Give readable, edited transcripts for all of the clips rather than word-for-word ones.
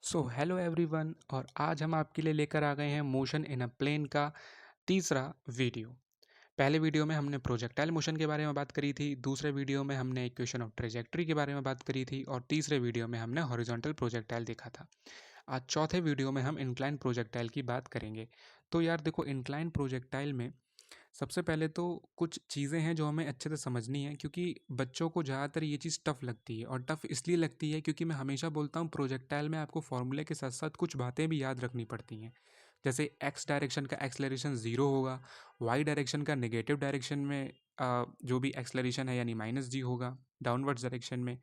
Hello everyone और आज हम आपके लिए लेकर आ गए हैं मोशन इन अ प्लेन का तीसरा वीडियो। पहले वीडियो में हमने प्रोजेक्टाइल मोशन के बारे में बात करी थी, दूसरे वीडियो में हमने इक्वेशन ऑफ ट्रेजेक्टरी के बारे में बात करी थी और तीसरे वीडियो में हमने हॉरिजॉन्टल प्रोजेक्टाइल देखा था। आज चौथे वीडियो में हम इंक्लाइन प्रोजेक्टाइल की बात करेंगे। तो यार देखो, इंक्लाइन प्रोजेक्टाइल में सबसे पहले तो कुछ चीज़ें हैं जो हमें अच्छे से समझनी है, क्योंकि बच्चों को ज़्यादातर ये चीज़ टफ़ लगती है और टफ़ इसलिए लगती है क्योंकि मैं हमेशा बोलता हूँ प्रोजेक्टाइल में आपको फॉर्मूले के साथ साथ कुछ बातें भी याद रखनी पड़ती हैं। जैसे एक्स डायरेक्शन का एक्सलरेशन ज़ीरो होगा, वाई डायरेक्शन का नेगेटिव डायरेक्शन में जो भी एक्सलरेशन है यानी माइनस जी होगा डाउनवर्ड्स डायरेक्शन में।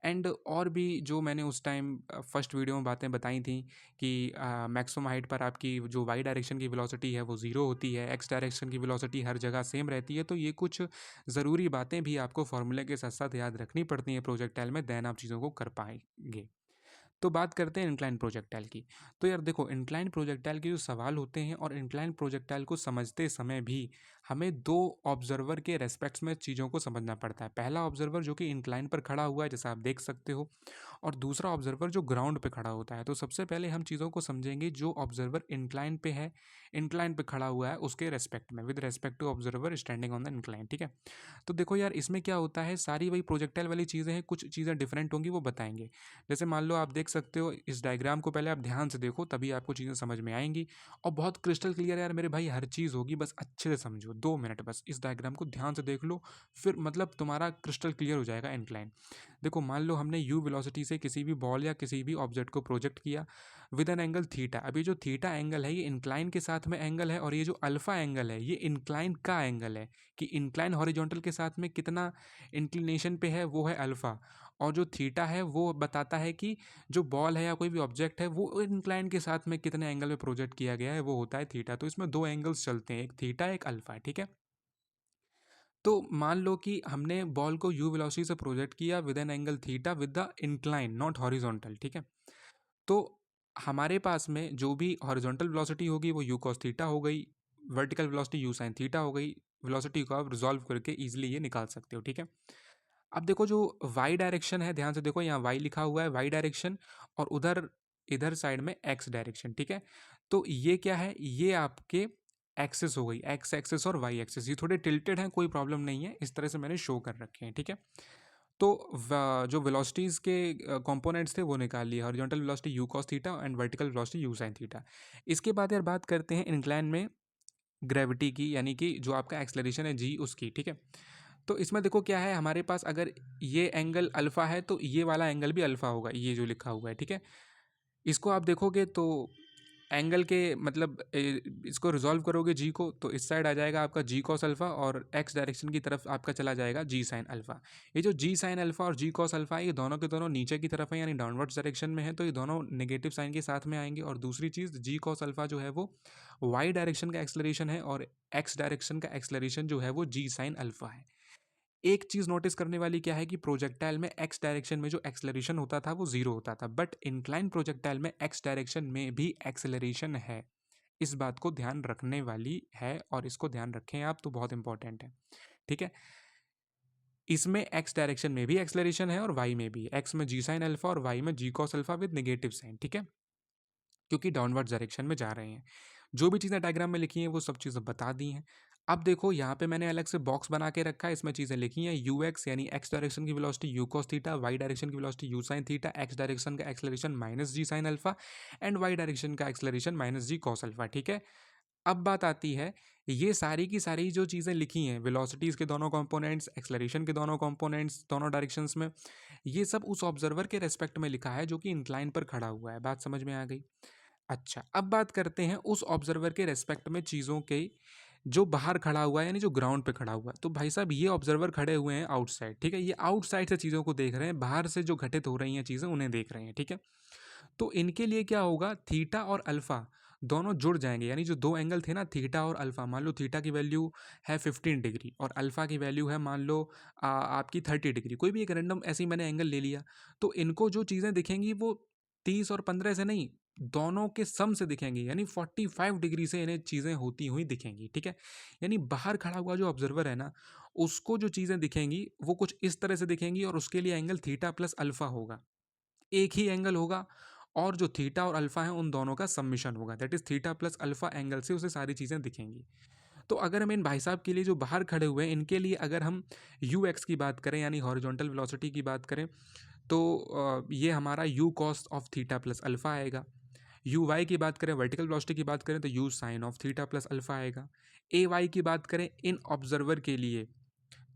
एंड और भी जो मैंने उस टाइम फर्स्ट वीडियो में बातें बताई थी कि मैक्सिमम हाइट पर आपकी जो वाई डायरेक्शन की वेलोसिटी है वो ज़ीरो होती है, एक्स डायरेक्शन की वेलोसिटी हर जगह सेम रहती है। तो ये कुछ ज़रूरी बातें भी आपको फॉर्मूले के साथ साथ याद रखनी पड़ती हैं प्रोजेक्टाइल में, देन आप चीज़ों को कर पाएंगे। तो बात करते हैं इंक्लाइन प्रोजेक्टाइल की। तो यार देखो, इंक्लाइन प्रोजेक्टाइल के जो सवाल होते हैं और इंक्लाइन प्रोजेक्टाइल को समझते समय भी हमें दो ऑब्जर्वर के रेस्पेक्ट्स में चीज़ों को समझना पड़ता है। पहला ऑब्जर्वर जो कि इंक्लाइन पर खड़ा हुआ है जैसा आप देख सकते हो, और दूसरा ऑब्जर्वर जो ग्राउंड पे खड़ा होता है। तो सबसे पहले हम चीज़ों को समझेंगे जो ऑब्जर्वर इंक्लाइन पे है, इंक्लाइन पे खड़ा हुआ है उसके रेस्पेक्ट में, with respect to observer standing on the incline. ठीक है। तो देखो यार, इसमें क्या होता है, सारी वही प्रोजेक्टाइल वाली चीज़ें हैं, कुछ चीज़ें डिफरेंट होंगी वो बताएंगे। जैसे मान लो आप देख सकते हो इस डायग्राम को, पहले आप ध्यान से देखो तभी आपको चीज़ें समझ में आएंगी। और बहुत क्रिस्टल क्लियर यार मेरे भाई, हर चीज़ होगी, बस अच्छे से समझो, 2 मिनट बस इस डायग्राम को ध्यान से देख लो, फिर मतलब तुम्हारा क्रिस्टल क्लियर हो जाएगा इंक्लाइन। देखो मान लो हमने यू वेलोसिटी से किसी भी बॉल या किसी भी ऑब्जेक्ट को प्रोजेक्ट किया विद एन एंगल थीटा। अब ये जो थीटा एंगल है ये इंक्लाइन के साथ में एंगल है, और ये जो अल्फा एंगल है ये इंक्लाइन का एंगल है, कि इंक्लाइन हॉरिजॉन्टल के साथ में कितना इंक्लिनेशन पे है वो है अल्फा, और जो थीटा है वो बताता है कि जो बॉल है या कोई भी ऑब्जेक्ट है वो इंक्लाइन के साथ में कितने एंगल में प्रोजेक्ट किया गया है, वो होता है थीटा। तो इसमें दो एंगल्स चलते हैं, एक थीटा एक अल्फा। ठीक है। तो मान लो कि हमने बॉल को यू वेलोसिटी से प्रोजेक्ट किया with an angle theta with the incline not horizontal. ठीक है। तो हमारे पास में जो भी हॉरिजॉन्टल वेलोसिटी होगी वो यू कॉस थीटा हो गई, vertical velocity u sine theta हो गई। वेलोसिटी को आप रिजॉल्व करके इजीली ये निकाल सकते हो। ठीक है। अब देखो जो वाई डायरेक्शन है, ध्यान से देखो, यहाँ वाई लिखा हुआ है, वाई डायरेक्शन, और उधर इधर साइड में एक्स डायरेक्शन। ठीक है। तो ये क्या है, ये आपके एक्सेस हो गई, एक्स एक्सेस और वाई एक्सेस, ये थोड़े टिल्टेड हैं, कोई प्रॉब्लम नहीं है, इस तरह से मैंने शो कर रखे हैं। ठीक है। तो जो वेलोसिटीज़ के कंपोनेंट्स थे वो निकाल लिए, horizontal velocity u cos theta and vertical velocity u sine theta. इसके बाद यार बात करते हैं इंक्लाइन में ग्रेविटी की, यानी कि जो आपका एक्सलरेशन है जी उसकी। ठीक है। तो इसमें देखो क्या है, हमारे पास अगर ये एंगल अल्फ़ा है तो ये वाला एंगल भी अल्फ़ा होगा, ये जो लिखा हुआ है। ठीक है। इसको आप देखोगे तो एंगल के मतलब इसको रिजॉल्व करोगे जी को, तो इस साइड आ जाएगा आपका जी कॉस अल्फ़ा, और एक्स डायरेक्शन की तरफ आपका चला जाएगा जी साइन अल्फ़ा। ये जो जी साइन अल्फ़ा और जी कॉस अल्फ़ा है ये दोनों के दोनों नीचे की तरफ है, यानी डाउनवर्ड्स डायरेक्शन में है, तो ये दोनों नेगेटिव साइन के साथ में आएंगे। और दूसरी चीज़, जी कॉस अल्फ़ा जो है वो वाई डायरेक्शन का एक्सलरेशन है, और एक्स डायरेक्शन का एक्सलरेशन जो है वो जी साइन अल्फ़ा है। एक चीज़ नोटिस करने वाली क्या है कि प्रोजेक्टाइल में एक्स डायरेक्शन में जो एक्सेलरेशन होता था वो जीरो होता था, बट इंक्लाइन प्रोजेक्टाइल में एक्स डायरेक्शन में भी एक्सेलरेशन है। इस बात को ध्यान रखने वाली है, और इसको ध्यान रखें आप तो बहुत इंपॉर्टेंट है। ठीक है। इसमें एक्स डायरेक्शन में भी एक्सेलरेशन है और वाई में भी, एक्स में जी साइन अल्फा और वाई में g cos alpha with negative sign. ठीक है। क्योंकि डाउनवर्ड डायरेक्शन में जा रहे हैं। जो भी चीज़ें डायग्राम में लिखी हैं वो सब चीज़ें बता दी हैं। अब देखो यहाँ पे मैंने अलग से बॉक्स बना के रखा है, इसमें चीज़ें लिखी हैं, यू एक्स यानी एक्स डायरेक्शन की velocity u cos theta, y direction की velocity u sine theta, x direction का acceleration minus g sine alpha and y direction का acceleration minus g cos alpha. ठीक है। अब बात आती है, ये सारी की सारी जो चीज़ें लिखी हैं, वेलोसिटीज़ के दोनों कंपोनेंट्स, एक्सलरेशन के दोनों कंपोनेंट्स दोनों डायरेक्शंस में, ये सब उस ऑब्जर्वर के रेस्पेक्ट में लिखा है जो कि इंक्लाइन पर खड़ा हुआ है। बात समझ में आ गई। अच्छा, अब बात करते हैं उस ऑब्जर्वर के रेस्पेक्ट में चीज़ों के जो बाहर खड़ा हुआ है, यानी जो ग्राउंड पे खड़ा हुआ है। तो भाई साहब ये ऑब्जर्वर खड़े हुए हैं आउटसाइड। ठीक है। ये आउटसाइड से चीज़ों को देख रहे हैं, बाहर से जो घटित हो रही हैं चीज़ें उन्हें देख रहे हैं। ठीक है। तो इनके लिए क्या होगा, थीटा और अल्फा दोनों जुड़ जाएंगे, यानी जो दो एंगल थे ना थीटा और अल्फा, मान लो थीटा की वैल्यू है 15 डिग्री और अल्फा की वैल्यू है मान लो आपकी 30 डिग्री, कोई भी एक रैंडम ऐसे ही मैंने एंगल ले लिया। तो इनको जो चीज़ें दिखेंगी वो 30 और 15 से नहीं, दोनों के सम से दिखेंगी, यानी 45 डिग्री से इन्हें चीज़ें होती हुई दिखेंगी। ठीक है। यानी बाहर खड़ा हुआ जो ऑब्जर्वर है ना, उसको जो चीज़ें दिखेंगी वो कुछ इस तरह से दिखेंगी, और उसके लिए एंगल थीटा प्लस अल्फा होगा, एक ही एंगल होगा। और जो थीटा और अल्फा है उन दोनों का समिशन होगा, that is theta plus alpha angle से उसे सारी चीज़ें दिखेंगी। तो अगर हम इन भाई साहब के लिए जो बाहर खड़े हुए हैं इनके लिए अगर हम यू एक्स की बात करें यानी हॉरिजॉन्टल वेलोसिटी की बात करें तो ये हमारा u cos of theta plus alpha आएगा। यू वाई की बात करें, वर्टिकल वेलोसिटी की बात करें तो u sine of theta plus alpha आएगा। ए वाई की बात करें इन ऑब्जर्वर के लिए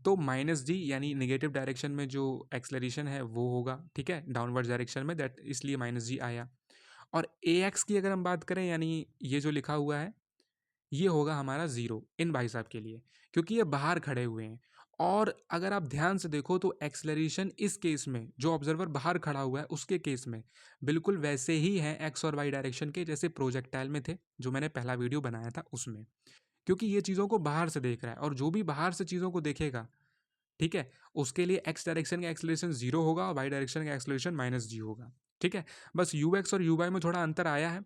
तो माइनस जी यानी नेगेटिव डायरेक्शन में जो एक्सलरेशन है वो होगा, ठीक है, डाउनवर्ड डायरेक्शन में, दैट इसलिए माइनस जी आया। और ए एक्स की अगर हम बात करें यानी ये जो लिखा हुआ है ये होगा हमारा ज़ीरो इन भाई साहब के लिए, क्योंकि ये बाहर खड़े हुए हैं। और अगर आप ध्यान से देखो तो एक्सलरेशन इस केस में जो ऑब्जर्वर बाहर खड़ा हुआ है उसके केस में बिल्कुल वैसे ही हैं एक्स और वाई डायरेक्शन के जैसे प्रोजेक्टाइल में थे, जो मैंने पहला वीडियो बनाया था उसमें। क्योंकि ये चीज़ों को बाहर से देख रहा है और जो भी बाहर से चीज़ों को देखेगा, ठीक है, उसके लिए एक्स डायरेक्शन का एक्सलेशन जीरो होगा और वाई डायरेक्शन का एक्सलेशन माइनस जी होगा, ठीक है। बस यू एक्स और यू वाई में थोड़ा अंतर आया है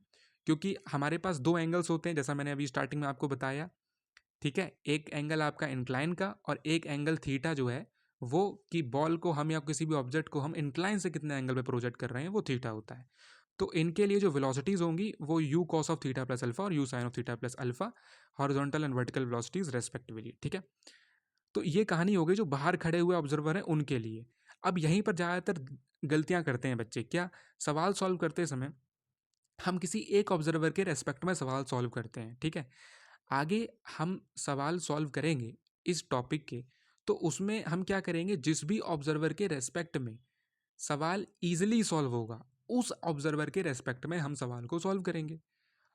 क्योंकि हमारे पास दो एंगल्स होते हैं जैसा मैंने अभी स्टार्टिंग में आपको बताया, ठीक है। एक एंगल आपका इंक्लाइन का और एक एंगल थीटा जो है वो कि बॉल को हम या किसी भी ऑब्जेक्ट को हम इंक्लाइन से कितने एंगल पे प्रोजेक्ट कर रहे हैं वो थीटा होता है। तो इनके लिए जो वेलोसिटीज़ होंगी वो u cos of theta plus alpha और u sine of theta plus alpha, horizontal and vertical velocities respectively, ठीक है। तो ये कहानी हो गई जो बाहर खड़े हुए ऑब्जर्वर हैं उनके लिए। अब यहीं पर ज़्यादातर गलतियां करते हैं बच्चे, क्या, सवाल सॉल्व करते समय हम किसी एक ऑब्जर्वर के रेस्पेक्ट में सवाल सॉल्व करते हैं, ठीक है। आगे हम सवाल सॉल्व करेंगे इस टॉपिक के तो उसमें हम क्या करेंगे, जिस भी ऑब्जर्वर के रेस्पेक्ट में सवाल ईजिली सॉल्व होगा उस ऑब्जर्वर के रेस्पेक्ट में हम सवाल को सॉल्व करेंगे।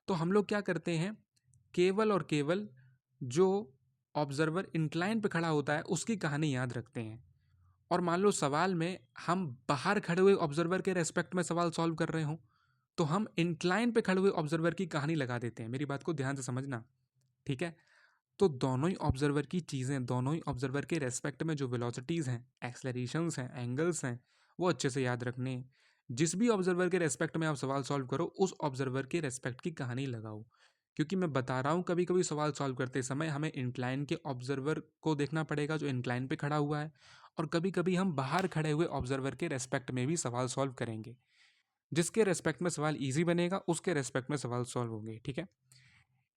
तो हम लोग क्या करते हैं, केवल और केवल जो ऑब्जर्वर इंक्लाइन पे खड़ा होता है उसकी कहानी याद रखते हैं। और मान लो सवाल में हम बाहर खड़े हुए ऑब्जर्वर के रेस्पेक्ट में सवाल सॉल्व कर रहे हों तो हम इंक्लाइन पे खड़े हुए ऑब्जर्वर की कहानी लगा देते हैं। मेरी बात को ध्यान से समझना, ठीक है। तो दोनों ही ऑब्जर्वर की चीज़ें, दोनों ही ऑब्जर्वर के रेस्पेक्ट में जो वेलोसिटीज़ हैं, एक्सलरेशंस हैं, एंगल्स हैं, वो अच्छे से याद रखने हैं। जिस भी ऑब्जर्वर के रेस्पेक्ट में आप सवाल सॉल्व करो उस ऑब्जर्वर के रेस्पेक्ट की कहानी लगाओ। क्योंकि मैं बता रहा हूँ कभी कभी सवाल सॉल्व करते समय हमें इंक्लाइन के ऑब्जर्वर को देखना पड़ेगा जो इंक्लाइन पे खड़ा हुआ है, और कभी कभी हम बाहर खड़े हुए ऑब्जर्वर के रेस्पेक्ट में भी सवाल सॉल्व करेंगे। जिसके रेस्पेक्ट में सवाल ईजी बनेगा उसके रेस्पेक्ट में सवाल सॉल्व होंगे, ठीक है।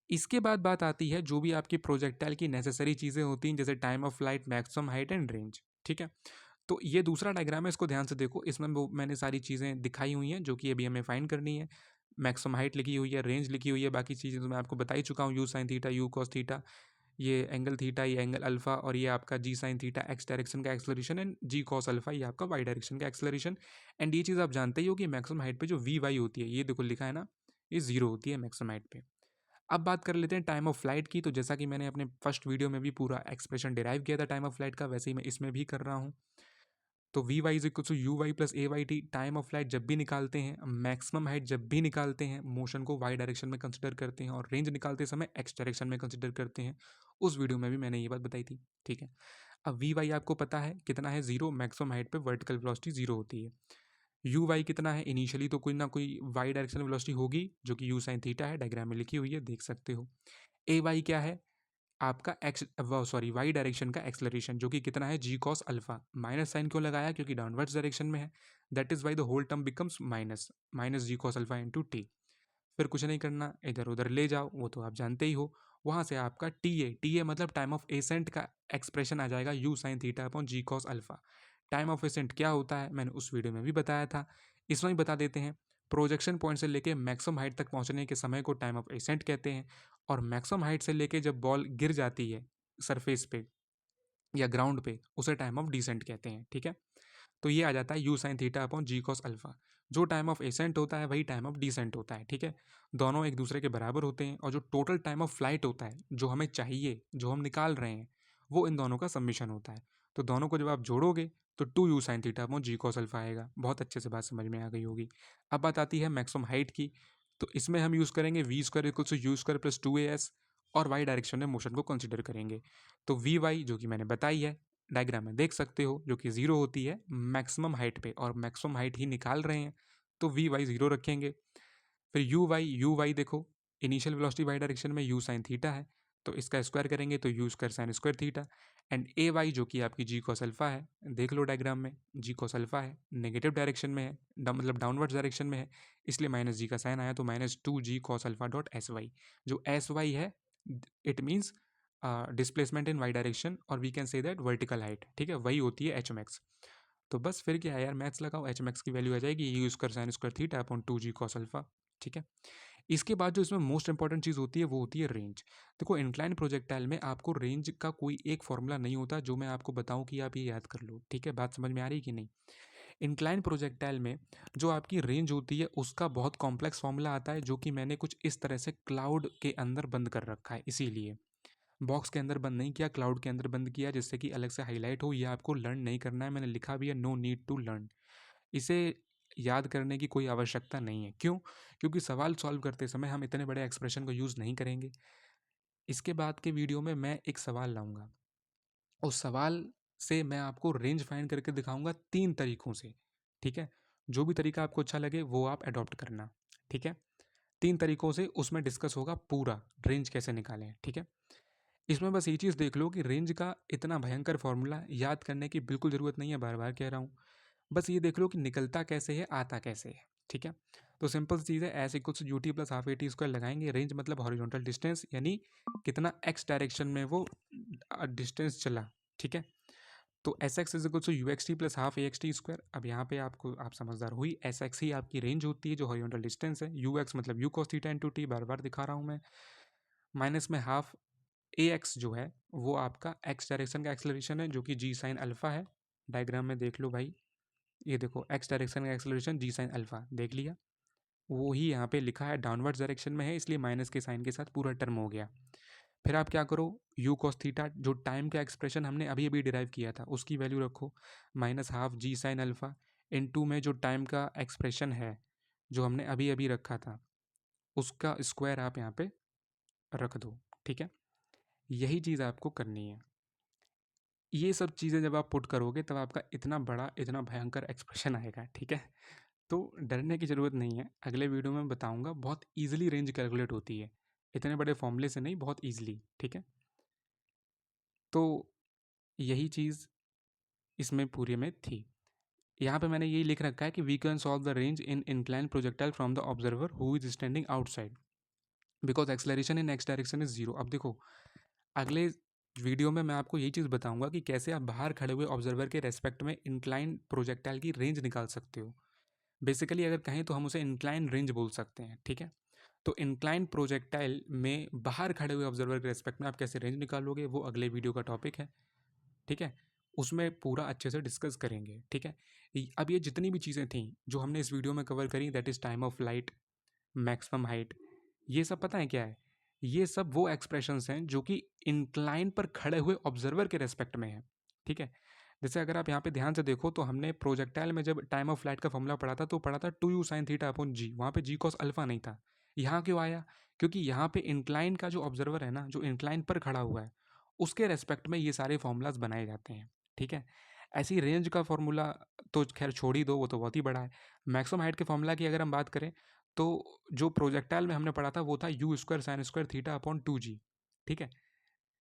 इसके बाद बात आती है जो भी आपकी प्रोजेक्टाइल की नेसेसरी चीज़ें होती हैं जैसे time of flight, maximum height and range, ठीक है। तो ये दूसरा डायग्राम है, इसको ध्यान से देखो, इसमें वो मैंने सारी चीज़ें दिखाई हुई हैं जो कि अभी हमें फाइंड करनी है। मैक्सिमम हाइट लिखी हुई है, रेंज लिखी हुई है, बाकी चीज़ें तो मैं आपको बता ही चुका हूँ, u sine theta, u cos theta, ये एंगल थीटा, ये एंगल अल्फा, और ये आपका g sine theta x direction का acceleration and g cos alpha ये आपका वाई डायरेक्शन का एक्सलरेशन। एंड ये चीज़ आप जानते ही हो कि मैक्सिमम हाइट पे जो वी वाई होती है, ये देखो लिखा है ना, ये जीरो होती है मैक्सिमम हाइट पे। अब बात कर लेते हैं टाइम ऑफ फ्लाइट की। तो जैसा कि मैंने अपने फर्स्ट वीडियो में भी पूरा एक्सप्रेशन डिराइव किया था टाइम ऑफ फ्लाइट का, वैसे ही मैं इसमें भी कर रहा हूँ। तो v y is equal to u y plus a y t. Time of flight जब भी निकालते हैं, मैक्सिमम हाइट जब भी निकालते हैं, मोशन को वाई डायरेक्शन में कंसिडर करते हैं और रेंज निकालते समय एक्स डायरेक्शन में कंसिडर करते हैं। उस वीडियो में भी मैंने ये बात बताई थी, ठीक है। अब वी वाई आपको पता है कितना है, जीरो। मैक्सिमम हाइट पे वर्टिकल वेलोसिटी जीरो होती है। यू वाई कितना है, इनिशियली तो कोई ना कोई वाई डायरेक्शन वेलोसिटी होगी जो कि यू साइन थीटा है, डायग्राम में लिखी हुई है, देख सकते हो। ए वाई क्या है, आपका एक्स सॉरी वाई डायरेक्शन का एक्सलरेशन जो कि कितना है, g cos alpha. Minus sign क्यों लगाया, क्योंकि डाउनवर्ड्स डायरेक्शन में है, that is why the whole term becomes minus minus g cos alpha into t. फिर कुछ नहीं करना, इधर उधर ले जाओ, वो तो आप जानते ही हो। वहाँ से आपका टी ए मतलब टाइम ऑफ एसेंट का एक्सप्रेशन आ जाएगा, u sine theta upon g cos alpha. Time of ascent क्या होता है मैंने उस वीडियो में भी बताया था, इसमें भी बता देते हैं। प्रोजेक्शन पॉइंट से लेके मैक्सिमम हाइट तक पहुंचने के समय को टाइम ऑफ एसेंट कहते हैं, और मैक्सिमम हाइट से लेके जब बॉल गिर जाती है सरफेस पे या ग्राउंड पे उसे टाइम ऑफ डिसेंट कहते हैं, ठीक है। तो ये आ जाता है u sine theta upon g cos alpha. जो टाइम ऑफ एसेंट होता है वही टाइम ऑफ डिसेंट होता है, ठीक है। दोनों एक दूसरे के बराबर होते हैं, और जो टोटल टाइम ऑफ फ्लाइट होता है जो हमें चाहिए, जो हम निकाल रहे हैं, वो इन दोनों का समीशन होता है। तो दोनों को जब आप जोड़ोगे तो two u sine theta upon g cos alpha आएगा। बहुत अच्छे से बात समझ में आ गई होगी। अब बात आती है मैक्सिमम हाइट की। तो इसमें हम यूज़ करेंगे v square equal to u square plus two a s, और वाई डायरेक्शन में मोशन को कंसिडर करेंगे। तो वी वाई जो कि मैंने बताई है डायग्राम में देख सकते हो, जो कि जीरो होती है मैक्सिमम हाइट पे, और मैक्सिमम हाइट ही निकाल रहे हैं तो वी वाई जीरो रखेंगे। फिर यू वाई देखो, इनिशियल वेलोसिटी वाई डायरेक्शन में यू साइन थीटा है, तो इसका स्क्वायर करेंगे तो u square sine square theta, and a y जो कि आपकी जी कॉस अल्फा है, देख लो डायग्राम में, जी कॉस अल्फा है, नेगेटिव डायरेक्शन में है, मतलब डाउनवर्ड डायरेक्शन में है, इसलिए माइनस जी का साइन आया, तो -2g cos alpha.sy, जो एस वाई है it means displacement in y direction, और we can say that vertical height, ठीक है, वही होती है एच मैक्स। तो बस फिर क्या है यार, मैथ्स लगाओ, एच मैक्स की वैल्यू आ जाएगी you square sine square theta upon 2g cos alpha, ठीक है। इसके बाद जो इसमें मोस्ट इंपॉर्टेंट चीज़ होती है वो होती है रेंज। देखो इंक्लाइन प्रोजेक्टाइल में आपको रेंज का कोई एक फॉर्मूला नहीं होता जो मैं आपको बताऊं कि आप ये याद कर लो, ठीक है, बात समझ में आ रही कि नहीं। इंक्लाइन प्रोजेक्टाइल में जो आपकी रेंज होती है उसका बहुत कॉम्प्लेक्स फॉर्मूला आता है, जो कि मैंने कुछ इस तरह से क्लाउड के अंदर बंद कर रखा है, इसीलिए बॉक्स के अंदर बंद नहीं किया, क्लाउड के अंदर बंद किया, जिससे कि अलग से हाईलाइट हो। ये आपको लर्न नहीं करना है, मैंने लिखा भी है नो नीड टू लर्न, इसे याद करने की कोई आवश्यकता नहीं है। क्यों? क्योंकि सवाल सॉल्व करते समय हम इतने बड़े एक्सप्रेशन को यूज़ नहीं करेंगे। इसके बाद के वीडियो में मैं एक सवाल लाऊंगा, उस सवाल से मैं आपको रेंज फाइंड करके दिखाऊंगा 3 तरीकों से, ठीक है। जो भी तरीका आपको अच्छा लगे वो आप अडॉप्ट करना, ठीक है। 3 तरीकों से उसमें डिस्कस होगा पूरा रेंज कैसे निकालें, ठीक है। इसमें बस ये चीज़ देख लो कि रेंज का इतना भयंकर फॉर्मूला याद करने की बिल्कुल ज़रूरत नहीं है, बार बार कह रहा हूँ। बस ये देख लो कि निकलता कैसे है, आता कैसे है, ठीक है। तो सिंपल चीज़ है, S equals U T plus half A T square लगाएंगे। रेंज मतलब हॉरिजॉन्टल डिस्टेंस, यानी कितना एक्स डायरेक्शन में वो डिस्टेंस चला, ठीक है। तो s x is equal to u x t plus half a x t square. अब यहाँ पे आपको आप समझदार हुई, एस एक्स ही आपकी रेंज होती है जो हॉरिजॉन्टल डिस्टेंस है, यू एक्स मतलब u cos theta into t, बार बार दिखा रहा हूँ मैं, माइनस में हाफ ए एक्स जो है वो आपका एक्स डायरेक्शन का एक्सेलरेशन है, जो कि जी साइन अल्फा है। डायग्राम में देख लो भाई, ये देखो एक्स डायरेक्शन का एक्सेलरेशन जी साइन अल्फा देख लिया, वो ही यहाँ पे लिखा है डाउनवर्ड डायरेक्शन में है, इसलिए माइनस के साइन के साथ पूरा टर्म हो गया। फिर आप क्या करो, यू कॉस थीटा जो टाइम का एक्सप्रेशन हमने अभी अभी डिराइव किया था उसकी वैल्यू रखो, minus half g sine alpha, into में जो टाइम का एक्सप्रेशन है जो हमने अभी अभी रखा था उसका स्क्वायर आप यहाँ पे रख दो, ठीक है। यही चीज़ आपको करनी है। ये सब चीज़ें जब आप पुट करोगे तब आपका इतना बड़ा इतना भयंकर एक्सप्रेशन आएगा, ठीक है। तो डरने की ज़रूरत नहीं है, अगले वीडियो में बताऊंगा, बहुत ईजिली रेंज कैलकुलेट होती है, इतने बड़े फॉर्मूले से नहीं, बहुत ईजिली, ठीक है। तो यही चीज़ इसमें पूरे में थी। यहाँ पे मैंने यही लिख रखा है कि we can solve the range in incline projectile from the observer who is standing outside because acceleration in x direction is zero. अब देखो अगले वीडियो में मैं आपको यही चीज़ बताऊंगा कि कैसे आप बाहर खड़े हुए ऑब्जर्वर के रेस्पेक्ट में इंक्लाइन प्रोजेक्टाइल की रेंज निकाल सकते हो। बेसिकली अगर कहें तो हम उसे इंक्लाइन रेंज बोल सकते हैं, ठीक है। तो इंक्लाइन प्रोजेक्टाइल में बाहर खड़े हुए ऑब्जर्वर के रेस्पेक्ट में आप कैसे रेंज निकालोगे वो अगले वीडियो का टॉपिक है, ठीक है। उसमें पूरा अच्छे से डिस्कस करेंगे, ठीक है। अब ये जितनी भी चीज़ें थी जो हमने इस वीडियो में कवर करी, that is time of light, maximum height, ये सब पता है क्या है, ये सब वो एक्सप्रेशंस हैं जो कि इंक्लाइन पर खड़े हुए ऑब्जर्वर के रेस्पेक्ट में है, ठीक है। जैसे अगर आप यहाँ पे ध्यान से देखो तो हमने प्रोजेक्टाइल में जब टाइम ऑफ फ्लाइट का फॉर्मूला पढ़ा था तो पढ़ा था 2u साइन थीटा अपॉन जी, वहाँ पे जी कॉस अल्फा नहीं था। यहाँ क्यों आया? क्योंकि यहाँ पे इंक्लाइन का जो ऑब्जर्वर है ना, जो इंक्लाइन पर खड़ा हुआ है, उसके रेस्पेक्ट में ये सारे फॉर्मूलाज बनाए जाते हैं, ठीक है। ऐसी रेंज का फॉर्मूला तो खैर छोड़ ही दो, वो तो बहुत ही बड़ा है। मैक्सिमम हाइट के फॉर्मूला की अगर हम बात करें तो जो प्रोजेक्टाइल में हमने पढ़ा था वो था you square sine square theta upon 2g, ठीक है।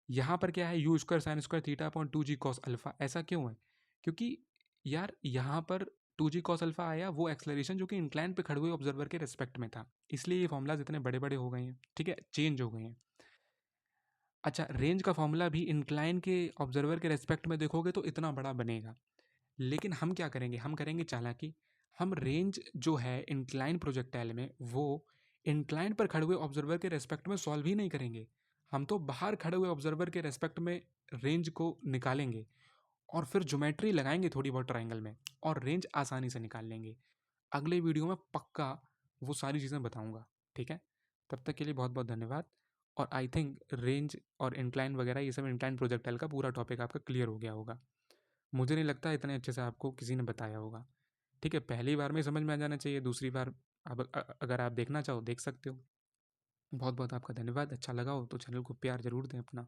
यहाँ पर क्या है, you square sine square theta upon 2g cos alpha. ऐसा क्यों है? क्योंकि यार यहाँ पर 2g कॉस अल्फा आया वो एक्सलरेशन जो कि इंक्लाइन पे खड़े हुए ऑब्जर्वर के रेस्पेक्ट में था, इसलिए ये फॉर्मूलाज इतने बड़े बड़े हो गए हैं, ठीक है, चेंज हो गए हैं। अच्छा, रेंज का फॉर्मूला भी इंक्लाइन के ऑब्जर्वर के रेस्पेक्ट में देखोगे तो इतना बड़ा बनेगा, लेकिन हम क्या करेंगे, हम करेंगे चालाकी, हम रेंज जो है इंक्लाइन प्रोजेक्टाइल में वो इंक्लाइन पर खड़े हुए ऑब्जर्वर के रेस्पेक्ट में सॉल्व ही नहीं करेंगे, हम तो बाहर खड़े हुए ऑब्जर्वर के रेस्पेक्ट में रेंज को निकालेंगे और फिर ज्योमेट्री लगाएंगे थोड़ी बहुत ट्राइंगल में और रेंज आसानी से निकाल लेंगे। अगले वीडियो में पक्का वो सारी चीज़ें बताऊंगा, ठीक है। तब तक के लिए बहुत बहुत धन्यवाद। और आई थिंक रेंज और इंक्लाइन वगैरह ये सब इंक्लाइन प्रोजेक्टाइल का पूरा टॉपिक आपका क्लियर हो गया होगा। मुझे नहीं लगता इतने अच्छे से आपको किसी ने बताया होगा, ठीक है। पहली बार में समझ में आ जाना चाहिए, दूसरी बार अब अगर आप देखना चाहो देख सकते हो। बहुत बहुत आपका धन्यवाद, अच्छा लगा हो तो चैनल को प्यार ज़रूर दें अपना,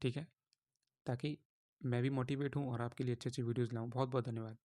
ठीक है, ताकि मैं भी मोटिवेट हूँ और आपके लिए अच्छी अच्छी वीडियोज़ लाऊँ। बहुत बहुत धन्यवाद।